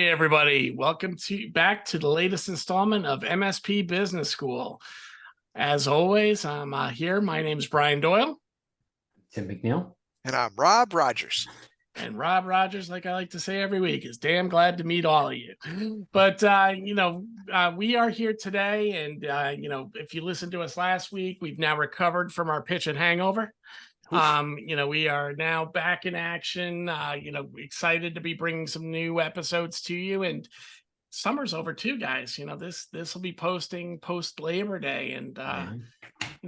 Hey everybody, welcome back to the latest installment of MSP Business School. As always, I'm here. My name's Brian Doyle. Tim McNeil. And I'm Rob Rogers. And Rob Rogers, like I like to say every week, is damn glad to meet all of you. But, we are here today. And, if you listened to us last week, we've now recovered from our pitch and hangover. We are now back in action, excited to be bringing some new episodes to you, and summer's over too, guys. This will be posting post Labor Day. And,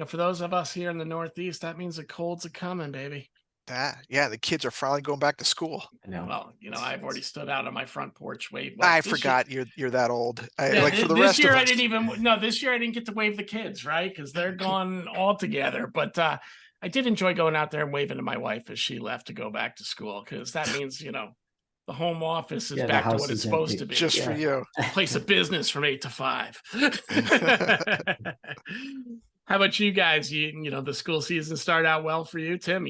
for those of us here in the Northeast, that means the cold's a coming, baby. Yeah, the kids are finally going back to school. Well, I've already stood out on my front porch waving. I forgot you're that old. For the this rest year of us. this year I didn't get to wave the kids, right? Because they're gone all together. But I did enjoy going out there and waving to my wife as she left to go back to school, because that means, the home office is back to what it's supposed to be. Just for you. Place of business from 8 to 5. How about you guys? The school season started out well for you, Tim.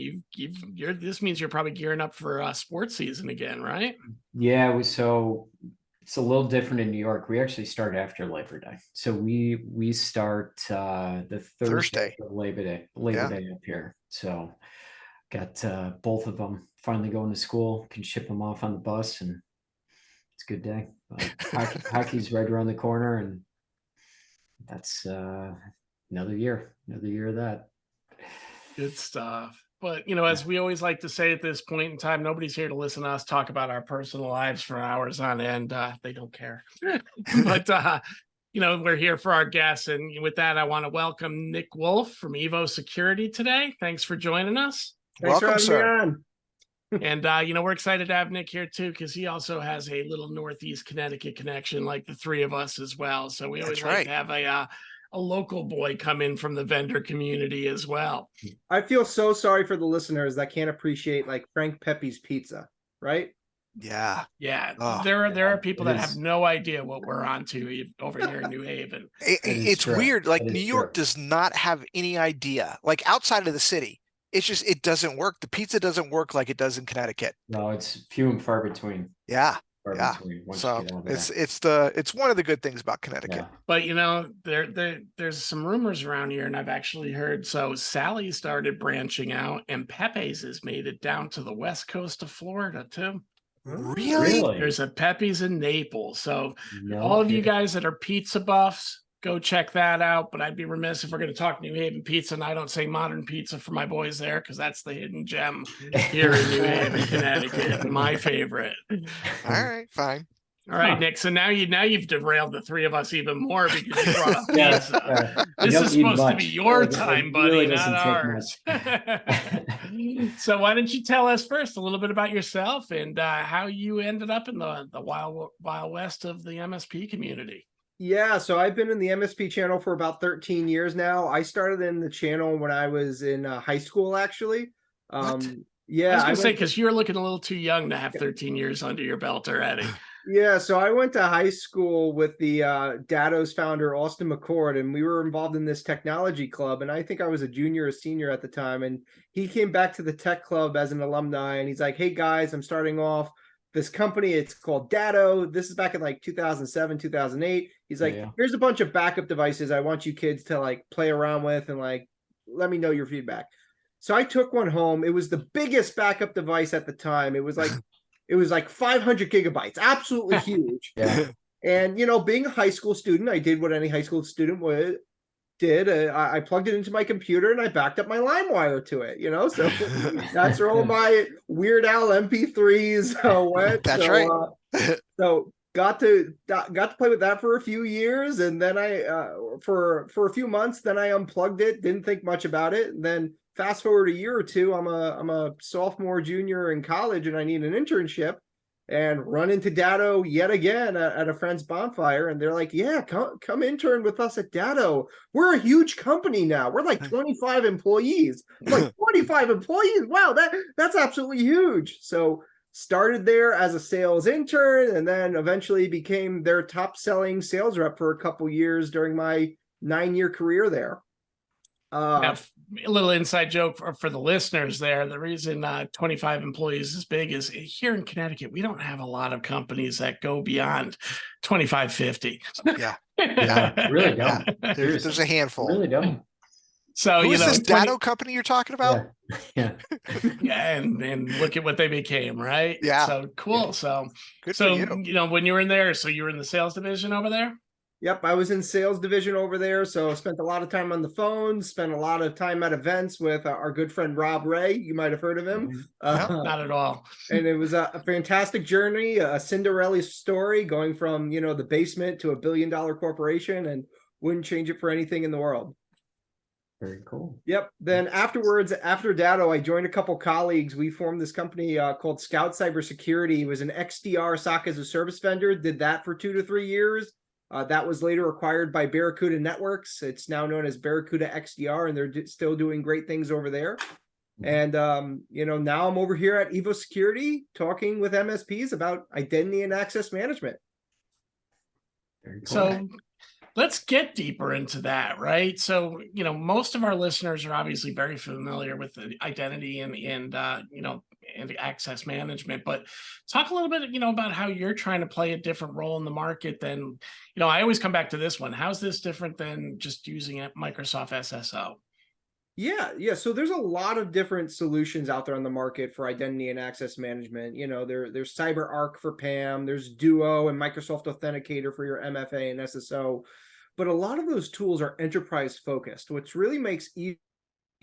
This means you're probably gearing up for sports season again, right? Yeah, so it's a little different in New York. We actually start after Labor Day, so we start the Thursday of Labor Day up here. So got both of them finally going to school. Can ship them off on the bus, and it's a good day. Hockey's right around the corner, and that's another year of that. Good stuff. But, as we always like to say at this point in time, nobody's here to listen to us talk about our personal lives for hours on end. They don't care. But, we're here for our guests. And with that, I want to welcome Nick Wolf from Evo Security today. Thanks for joining us. Welcome, sir. And, we're excited to have Nick here, too, because he also has a little Northeast Connecticut connection like the three of us as well. So we always like to have a local boy come in from the vendor community as well. I feel so sorry for the listeners that can't appreciate like Frank Pepe's pizza, right? Yeah. Oh, there are people that have no idea what we're on to over here in New Haven. It's weird. Like New York does not have any idea. Like outside of the city, it's just it doesn't work. The pizza doesn't work like it does in Connecticut. No, it's few and far between. Yeah. So it's one of the good things about Connecticut. But there's some rumors around here, and I've actually heard. So Sally started branching out, and Pepe's has made it down to the west coast of Florida too. Really? There's a Pepe's in Naples. So all of you guys that are pizza buffs, go check that out. But I'd be remiss if we're going to talk New Haven pizza and I don't say modern pizza for my boys there, because that's the hidden gem here in New Haven, Connecticut. My favorite. All right, fine. All right, Nick. So now you've derailed the three of us even more because you brought up pizza. This is supposed to be your time, buddy, not ours. So why don't you tell us first a little bit about yourself and how you ended up in the wild west of the MSP community? Yeah, so I've been in the MSP channel for about 13 years now. I started in the channel when I was in high school, actually. Yeah, I was going to say, because you're looking a little too young to have 13 years under your belt already. Yeah, so I went to high school with the Datto's founder, Austin McCord, and we were involved in this technology club. And I think I was a junior or senior at the time. And he came back to the tech club as an alumni, and he's like, hey, guys, I'm starting off this company. It's called Datto. This is back in like 2007, 2008. He's like, here's a bunch of backup devices I want you kids to like play around with and like, let me know your feedback. So I took one home. It was the biggest backup device at the time. It was like 500 gigabytes, absolutely huge. And, being a high school student, I did what any high school student did. I plugged it into my computer and I backed up my LimeWire to it, so that's where all my Weird Al MP3s went. That's right. So got to play with that for a few years, and then I for a few months, then I unplugged it, didn't think much about it, and then fast forward a year or two, I'm a sophomore, junior in college, and I need an internship, and run into Datto yet again at a friend's bonfire, and they're like, yeah, come intern with us at Datto. We're a huge company now. We're like 25 employees. I'm like 25 employees? Wow, that's absolutely huge. So started there as a sales intern, and then eventually became their top selling sales rep for a couple years during my 9-year career there. Now, a little inside joke for the listeners there. The reason 25 employees is big is here in Connecticut, we don't have a lot of companies that go beyond 25, 50. Yeah. Yeah, really don't. There's a handful. Really don't. So, Who you is know, this Datto company you're talking about? Yeah. yeah, and look at what they became, right? Yeah. So cool. So, Good for you. you know, when you were in there, so you were in the sales division over there? Yep, I was in sales division over there, so spent a lot of time on the phone, spent a lot of time at events with our good friend Rob Ray. You might have heard of him. Not at all. And it was a fantastic journey, a Cinderella story, going from, you know, the basement to $1 billion corporation, and wouldn't change it for anything in the world. Very cool. Yep. Then afterwards, after Datto, I joined a couple colleagues. We formed this company called SKOUT Cybersecurity. It was an XDR SOC as a service vendor. Did that for 2 to 3 years. That was later acquired by Barracuda Networks. It's now known as Barracuda XDR, and they're still doing great things over there. And, you know, now I'm over here at Evo Security talking with MSPs about identity and access management. Very cool. So let's get deeper into that, right? So, you know, most of our listeners are obviously very familiar with the identity and you know, and access management, but talk a little bit, you know, about how you're trying to play a different role in the market than, you know, I always come back to this one. How's this different than just using a Microsoft SSO? Yeah. So there's a lot of different solutions out there on the market for identity and access management. You know, there's CyberArk for PAM, there's Duo and Microsoft Authenticator for your MFA and SSO. But a lot of those tools are enterprise focused. What really makes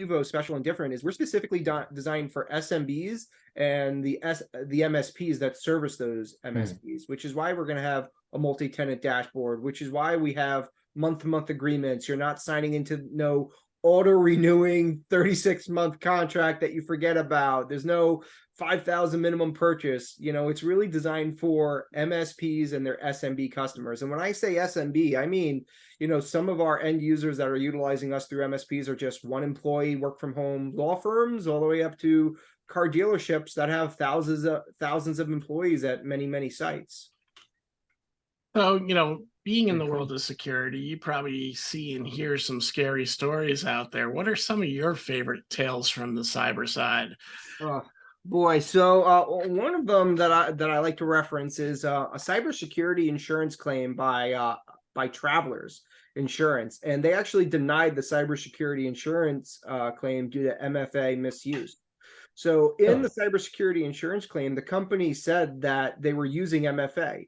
Evo special and different is we're specifically designed for SMBs and the MSPs that service those MSPs, which is why we're going to have a multi-tenant dashboard, which is why we have month-to-month agreements. You're not signing into no auto-renewing 36-month contract that you forget about. There's no 5,000 minimum purchase. You know, it's really designed for MSPs and their SMB customers. And when I say SMB, I mean, you know, some of our end users that are utilizing us through MSPs are just one employee, work from home law firms, all the way up to car dealerships that have thousands of employees at many sites. So, you know, being in the world of security, you probably see and hear some scary stories out there. What are some of your favorite tales from the cyber side? Boy, so one of them that I like to reference is a cybersecurity insurance claim by Travelers Insurance, and they actually denied the cybersecurity insurance claim due to MFA misuse. So in the cybersecurity insurance claim, the company said that they were using MFA,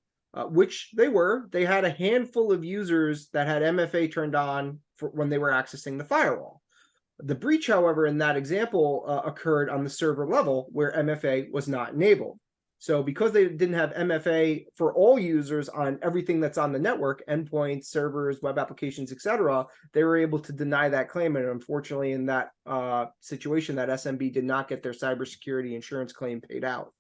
which they were. They had a handful of users that had MFA turned on for when they were accessing the firewall. The breach, however, in that example occurred on the server level where MFA was not enabled. So because they didn't have MFA for all users on everything that's on the network, endpoints, servers, web applications, etc., they were able to deny that claim. And unfortunately, in that situation, that SMB did not get their cybersecurity insurance claim paid out.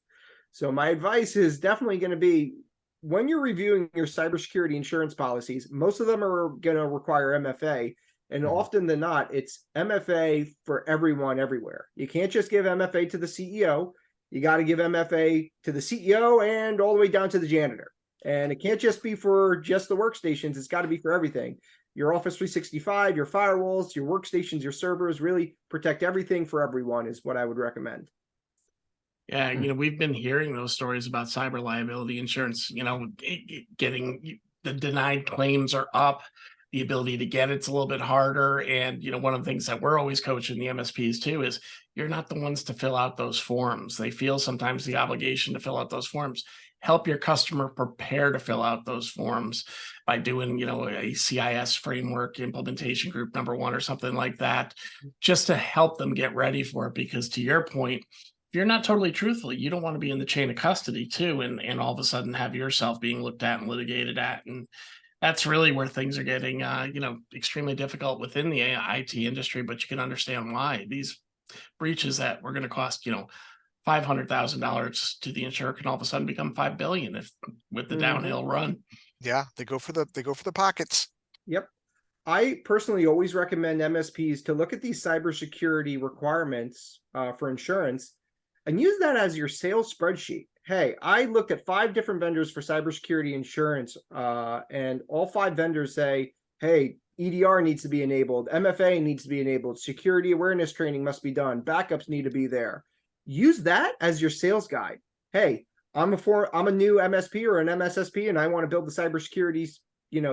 So my advice is definitely going to be, when you're reviewing your cybersecurity insurance policies, most of them are going to require MFA. And often than not, it's MFA for everyone, everywhere. You can't just give MFA to the CEO. You got to give MFA to the CEO and all the way down to the janitor. And it can't just be for just the workstations. It's got to be for everything. Your Office 365, your firewalls, your workstations, your servers, really protect everything for everyone is what I would recommend. Yeah, you know, we've been hearing those stories about cyber liability insurance, you know, getting the denied claims are up. The ability to get it's a little bit harder. And, you know, one of the things that we're always coaching the MSPs too is you're not the ones to fill out those forms. They feel sometimes the obligation to fill out those forms. Help your customer prepare to fill out those forms by doing, you know, a CIS framework implementation group #1 or something like that, just to help them get ready for it. Because to your point, if you're not totally truthful, you don't want to be in the chain of custody too, and all of a sudden have yourself being looked at and litigated at. And that's really where things are getting, you know, extremely difficult within the IT industry, but you can understand why. These breaches that were going to cost, you know, $500,000 to the insurer can all of a sudden become $5 billion if with the downhill run. Yeah, they go for the pockets. Yep. I personally always recommend MSPs to look at these cybersecurity requirements for insurance and use that as your sales spreadsheet. Hey, I looked at 5 different vendors for cybersecurity insurance, and all 5 vendors say, hey, EDR needs to be enabled. MFA needs to be enabled. Security awareness training must be done. Backups need to be there. Use that as your sales guide. Hey, I'm a new MSP or an MSSP, and I want to build the cybersecurity,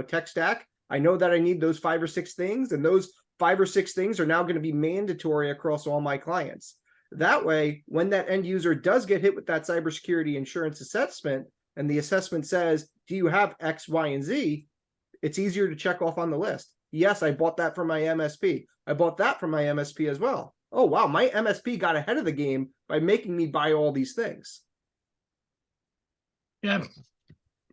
tech stack. I know that I need those 5 or 6 things, and those 5 or 6 things are now going to be mandatory across all my clients. That way, when that end user does get hit with that cybersecurity insurance assessment, and the assessment says, do you have X, Y, and Z? It's easier to check off on the list. Yes, I bought that from my MSP. I bought that from my MSP as well. Oh, wow, my MSP got ahead of the game by making me buy all these things. Yeah.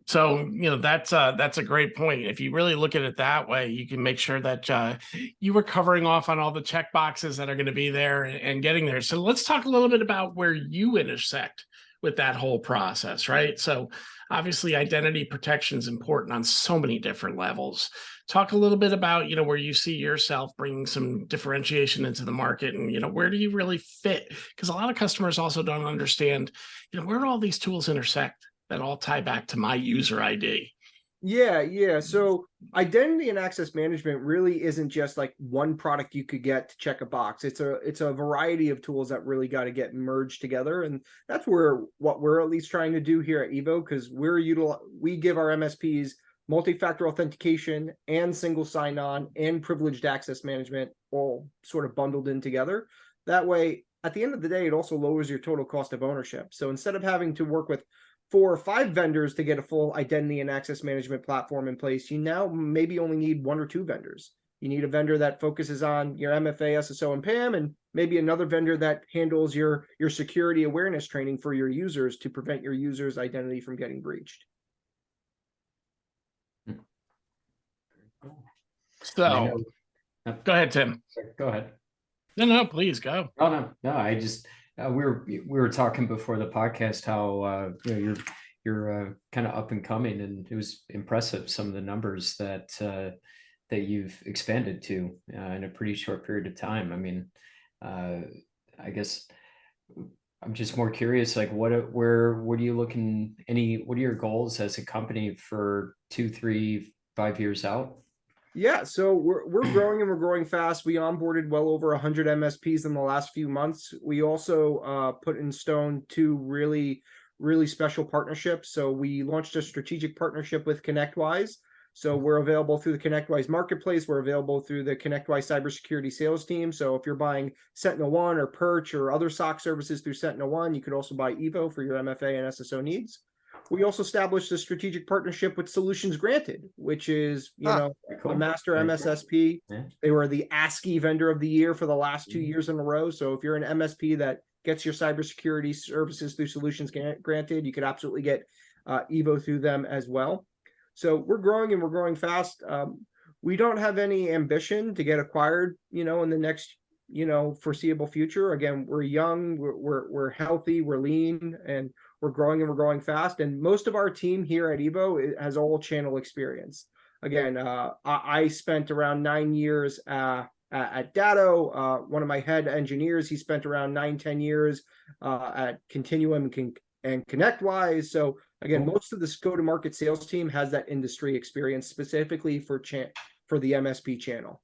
So, that's a great point. If you really look at it that way, you can make sure that you were covering off on all the check boxes that are going to be there and getting there. So let's talk a little bit about where you intersect with that whole process, right? So obviously identity protection is important on so many different levels. Talk a little bit about, where you see yourself bringing some differentiation into the market and, where do you really fit? Because a lot of customers also don't understand, where do all these tools intersect that all tie back to my user ID? Yeah. So identity and access management really isn't just like one product you could get to check a box. It's a variety of tools that really got to get merged together. And that's what we're at least trying to do here at Evo, because we give our MSPs multi-factor authentication and single sign-on and privileged access management all sort of bundled in together. That way, at the end of the day, it also lowers your total cost of ownership. So instead of having to work with 4 or 5 vendors to get a full identity and access management platform in place, you now maybe only need 1 or 2 vendors. You need a vendor that focuses on your MFA, SSO, and PAM, and maybe another vendor that handles your security awareness training for your users to prevent your users' identity from getting breached. So go ahead, Tim. Go ahead. No, please go. Oh, no, I just, we were talking before the podcast how you're kind of up and coming, and it was impressive some of the numbers that you've expanded to in a pretty short period of time. I mean, I guess I'm just more curious, like what are you looking? What are your goals as a company for 2, 3, 5 years out? Yeah, so we're growing and we're growing fast. We onboarded well over 100 MSPs in the last few months. We also put in stone 2 really, really special partnerships. So we launched a strategic partnership with ConnectWise. So we're available through the ConnectWise marketplace. We're available through the ConnectWise cybersecurity sales team. So if you're buying SentinelOne or Perch or other SOC services through SentinelOne, you could also buy Evo for your MFA and SSO needs. We also established a strategic partnership with Solutions Granted, which is, cool. A master MSSP. Yeah. They were the ASCII vendor of the year for the last 2 years in a row. So if you're an MSP that gets your cybersecurity services through Solutions Granted, you could absolutely get Evo through them as well. So we're growing and we're growing fast. We don't have any ambition to get acquired, in the next, foreseeable future. Again, we're young, we're healthy, we're lean, and we're growing fast. And most of our team here at Evo has all channel experience. Again, I spent around 9 years at Datto. One of my head engineers, he spent around 9-10 years at Continuum and ConnectWise. So again, most of the go-to-market sales team has that industry experience specifically for the MSP channel.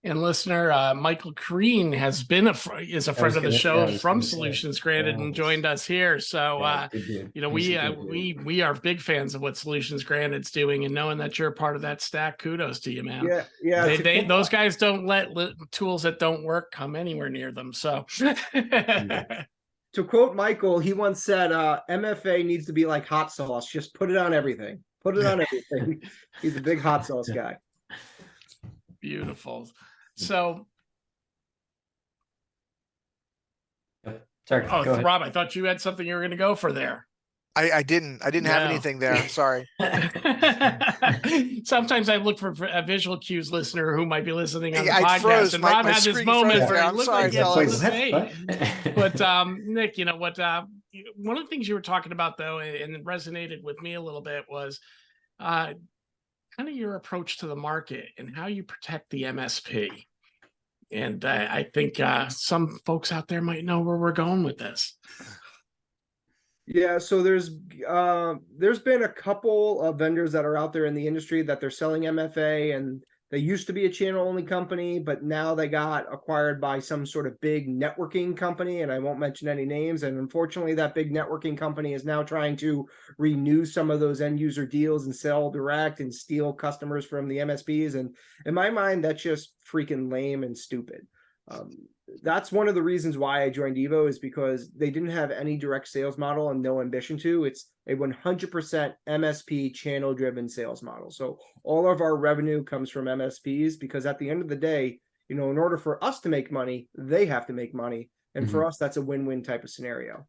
And listener, Michael Kareen is a friend of the show from Solutions Granted and joined us here. So, we are big fans of what Solutions Granted's doing, and knowing that you're a part of that stack, kudos to you, man. Yeah. Those guys don't let tools that don't work come anywhere near them. So, to quote Michael, he once said, "MFA needs to be like hot sauce. Just put it on everything. Put it on everything." He's a big hot sauce guy. Beautiful. So, sorry, Rob, I thought you had something you were going to go for there. I didn't have anything there. Sorry. Sometimes I look for a visual cues listener who might be listening on the I podcast, froze. and My Rob had this moment where he looked like he had something to say. But Nick, one of the things you were talking about though, and it resonated with me a little bit, was kind of your approach to the market and how you protect the MSP. And I think some folks out there might know where we're going with this. Yeah, so there's been a couple of vendors that are out there in the industry that they're selling MFA, and They used to be a channel only company, but now they got acquired by some sort of big networking company, and I won't mention any names. And unfortunately, that big networking company is now trying to renew some of those end user deals and sell direct and steal customers from the MSPs. And in my mind, that's just freaking lame and stupid. That's one of the reasons why I joined Evo, is because they didn't have any direct sales model and no ambition to. It's a 100% MSP channel driven sales model. So all of our revenue comes from MSPs, because at the end of the day, in order for us to make money, they have to make money. And for us, that's a win-win type of scenario.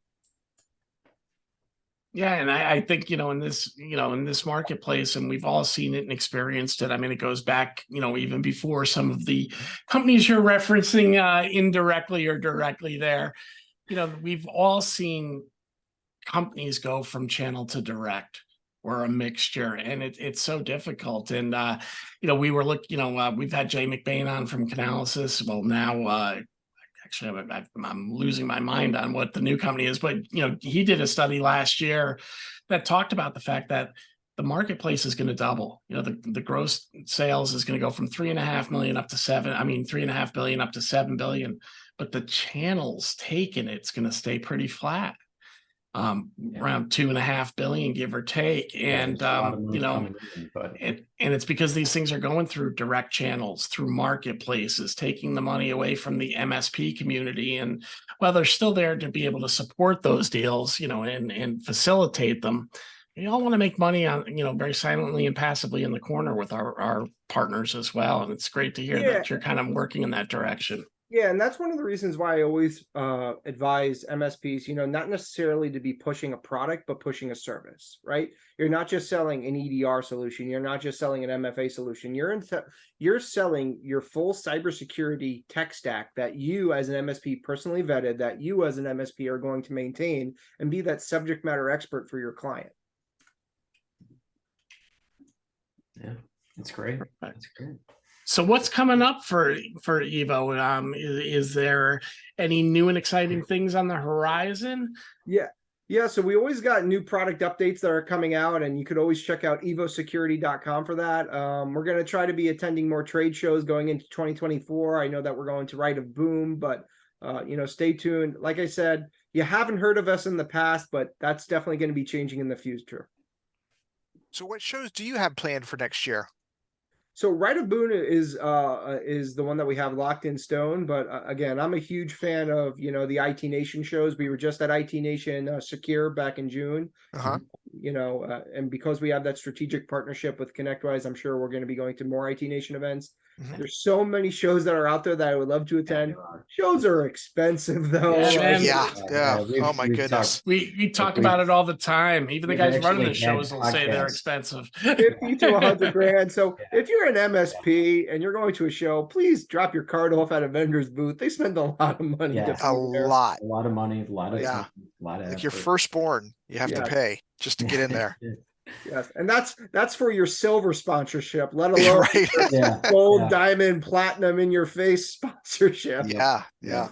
Yeah, and I think, in this marketplace, and we've all seen it and experienced it. I mean, it goes back, even before some of the companies you're referencing indirectly or directly there. We've all seen companies go from channel to direct or a mixture, and it's so difficult. And we were we've had Jay McBain on from Canalysis. Well, now actually, I'm losing my mind on what the new company is, but he did a study last year that talked about the fact that the marketplace is going to double. The gross sales is going to go from 3.5 million up to 3.5 billion up to 7 billion, but the channels taken, it's going to stay pretty flat. Around 2.5 billion, give or take. And and it's because these things are going through direct channels, through marketplaces, taking the money away from the MSP community. And while they're still there to be able to support those deals, and facilitate them, we all want to make money on, very silently and passively in the corner with our partners as well. And it's great to hear that you're kind of working in that direction. Yeah, and that's one of the reasons why I always advise MSPs, not necessarily to be pushing a product, but pushing a service, right? You're not just selling an EDR solution. You're not just selling an MFA solution. You're selling your full cybersecurity tech stack that you as an MSP personally vetted, that you as an MSP are going to maintain and be that subject matter expert for your client. Yeah, that's great. That's great. So what's coming up for Evo? Is there any new and exciting things on the horizon? Yeah. So we always got new product updates that are coming out, and you could always check out evosecurity.com for that. We're going to try to be attending more trade shows going into 2024. I know that we're going to Right of Boom, but stay tuned. Like I said, you haven't heard of us in the past, but that's definitely going to be changing in the future. So what shows do you have planned for next year? So Right of Boom is the one that we have locked in stone. But again, I'm a huge fan of, the IT Nation shows. We were just at IT Nation Secure back in June. And because we have that strategic partnership with ConnectWise, I'm sure we're going to be going to more IT Nation events. There's so many shows that are out there that I would love to attend. Shows are expensive though. Yeah. Oh my goodness. We talk about it all the time. Even the guys running the shows will say they're expensive. 50 to 100 grand. So if you're an MSP and you're going to a show, please drop your card off at a vendor's booth. They spend a lot of money. A lot of money, a lot of time, a lot of like effort. your firstborn, you have to pay just to get in there. Yes, and that's for your silver sponsorship, let alone gold, diamond, platinum in your face sponsorship. Yeah. Well,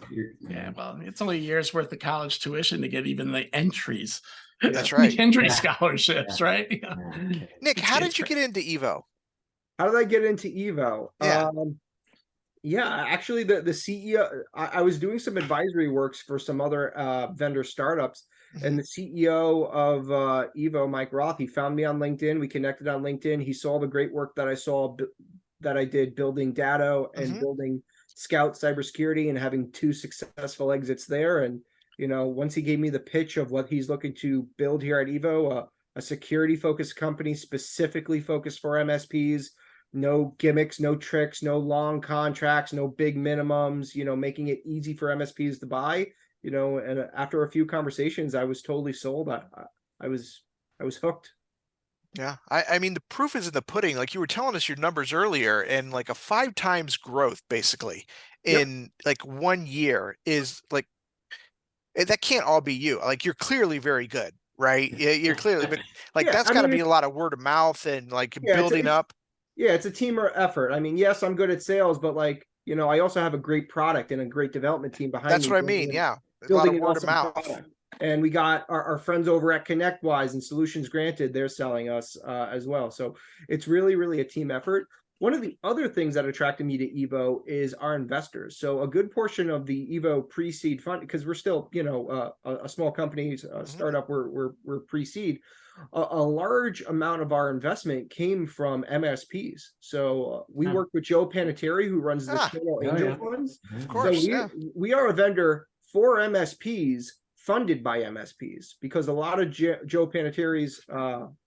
it's only a year's worth of college tuition to get even the entries. That's right. The entry scholarships, right? Nick, how did you get into Evo? How did I get into Evo? Actually, the CEO, I was doing some advisory works for some other vendor startups. And the CEO of Evo, Mike Roth, he found me on LinkedIn. We connected on LinkedIn. He saw the great work that I did building Datto and building SKOUT Cybersecurity and having 2 successful exits there. And, once he gave me the pitch of what he's looking to build here at Evo, a security-focused company specifically focused for MSPs, no gimmicks, no tricks, no long contracts, no big minimums, making it easy for MSPs to buy. And after a few conversations, I was totally sold. I was hooked. Yeah. I mean, the proof is in the pudding. Like you were telling us your numbers earlier, and like a 5 times growth basically in like 1 year is like, that can't all be you. Like you're clearly very good, right? You're clearly, but like that's got to be a lot of word of mouth and like building up. Yeah, it's a team effort. I mean, yes, I'm good at sales, but like, I also have a great product and a great development team behind me. That's what I mean. Yeah. Building a lot of word of mouth. Product. And we got our friends over at ConnectWise and Solutions Granted. They're selling us as well. So it's really, really a team effort. One of the other things that attracted me to Evo is our investors. So a good portion of the Evo pre-seed fund, because we're still, a small company, startup, we're pre-seed. A large amount of our investment came from MSPs. So we worked with Joe Panettiere, who runs the Channel Angel funds. Of course, we are a vendor for MSPs funded by MSPs, because a lot of Joe Panettiere's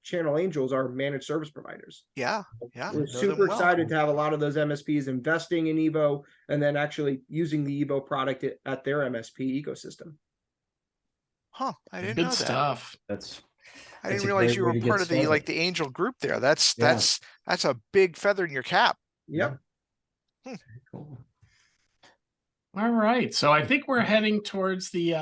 Channel Angels are managed service providers. We're super excited to have a lot of those MSPs investing in Evo and then actually using the Evo product at their MSP ecosystem. I didn't Good know that. stuff. I didn't realize you were part of the the angel group there. That's a big feather in your cap. Yep. Cool. All right. So I think we're heading towards the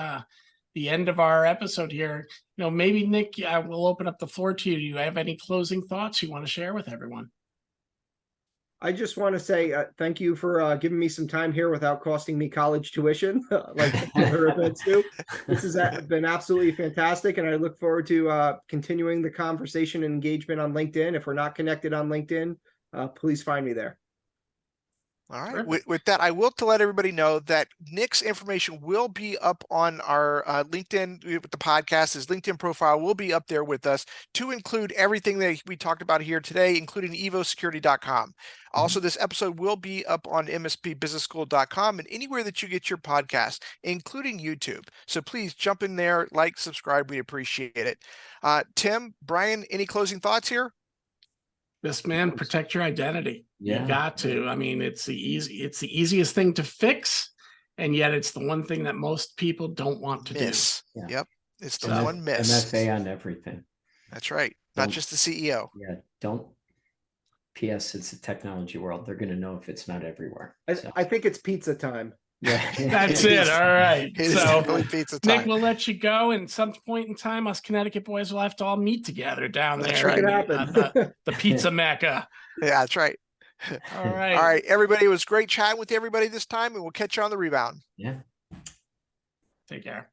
end of our episode here. Maybe Nick, we'll open up the floor to you. Do you have any closing thoughts you want to share with everyone? I just want to say thank you for giving me some time here without costing me college tuition, like other events do. This has been absolutely fantastic, and I look forward to continuing the conversation and engagement on LinkedIn. If we're not connected on LinkedIn, please find me there. All right. With that, I will to let everybody know that Nick's information will be up on our LinkedIn with the podcast. His LinkedIn profile will be up there with us to include everything that we talked about here today, including evosecurity.com. Also, this episode will be up on mspbusinessschool.com and anywhere that you get your podcast, including YouTube. So please jump in there, like, subscribe. We appreciate it. Tim, Brian, any closing thoughts here? This man, protect your identity. Yeah. You got to. I mean, it's the easiest thing to fix, and yet it's the one thing that most people don't want to do. Yeah. Yep. It's the one miss. MFA on everything. That's right. Not just the CEO. Yeah. Don't. P.S. It's a technology world. They're going to know if it's not everywhere. I think it's pizza time. Yeah. That's it. All right. So pizza time. Nick, we'll let you go, and some point in time, us Connecticut boys will have to all meet together down there. Right. The pizza mecca. Yeah, that's right. All right. All right, everybody. It was great chatting with everybody this time, and we'll catch you on the rebound. Yeah. Take care.